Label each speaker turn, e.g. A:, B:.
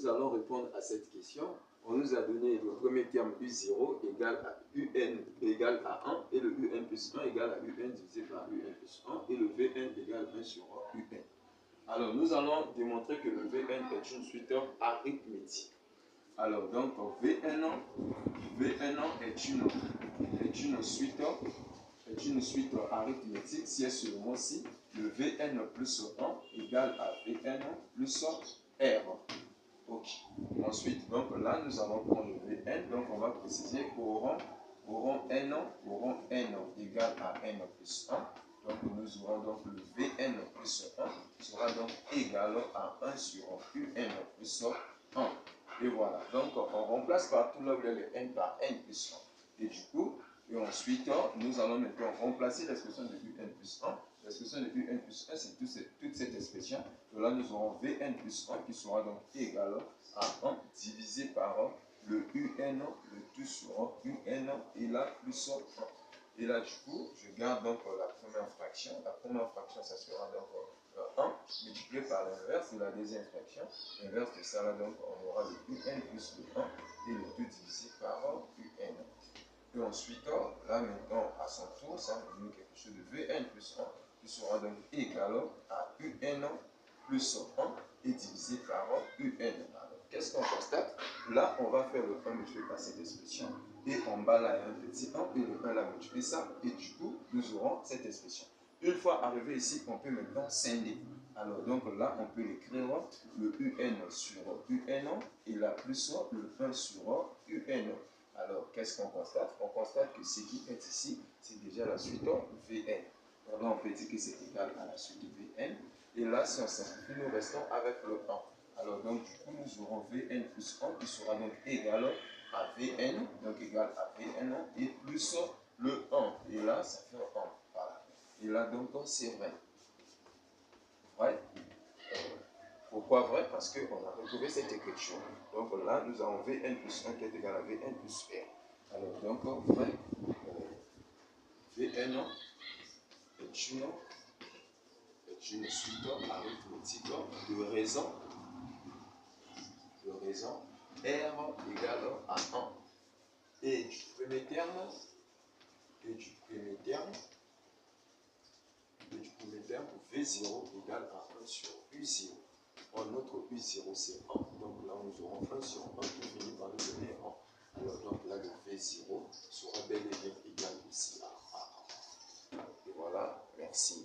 A: nous allons répondre à cette question. On nous a donné le premier terme U0 égale à UN égale à 1 et le UN plus 1 égale à UN divisé par UN plus 1 et le Vn égale 1 sur UN. Alors, nous allons démontrer que le Vn est une suite arithmétique. Alors, donc, Vn1 est une suite arithmétique si et seulement si le Vn plus 1 égale à Vn plus R. Ok. Ensuite, donc là, nous allons prendre le Vn. Donc, on va préciser au rang n égale à n plus 1. Donc, nous aurons donc le Vn plus 1 sera donc égal à 1 sur Un plus 1. Et voilà. Donc, on remplace partout là où il y a le n par n plus 1. Et du coup, et ensuite, nous allons maintenant remplacer l'expression de Un plus 1. L'expression de Un plus 1, c'est toute cette expression. Et là, nous aurons Vn plus 1 qui sera donc égal à 1 divisé par le Un, le tout sur Un et là plus 1. Et là, du coup, je garde donc la première fraction. La première fraction, ça sera donc 1 multiplié par l'inverse de la deuxième fraction. L'inverse de ça, là, donc, on aura le Un plus le 1 et le tout divisé par Un. Et ensuite, là, maintenant, à son tour, ça va donner quelque chose de Vn plus 1 qui sera donc égal à Un plus 1 et divisé par Un. Alors, qu'est-ce qu'on constate? Là, on va faire le 1 multiplié par cette expression. Et en bas, là, il y a un petit 1 et le 1 là multiplié ça. Et du coup, nous aurons cette expression. Une fois arrivé ici, on peut maintenant scinder. Alors, donc là, on peut écrire le Un sur Un et là, plus le 1 sur Un. Alors, qu'est-ce qu'on constate? On constate que ce qui est ici, c'est déjà la suite Vn. Donc là, on peut dire que c'est égal à la suite Vn. Et là, si on simplifie, nous restons avec le 1. Alors, donc, du coup, nous aurons Vn plus 1 qui sera donc égal à Vn, donc égal à Vn et plus le 1. Et là, ça fait 1. Voilà. Et là, donc, c'est vrai. Vrai. Pourquoi vrai? Parce qu'on a retrouvé cette écriture. Donc là, nous avons Vn plus 1 qui est égal à Vn plus R. Alors, donc, vrai. Vn est une suite arithmétique de raison R égale à 1. Et du premier terme, V0 égale à 1 sur U0. Notre U0 c'est 1, donc là nous aurons 1 sur 1 qui finit par nous donner 1. Alors donc là le V0 sera bel et bien égal aussi à 1. Et voilà, merci.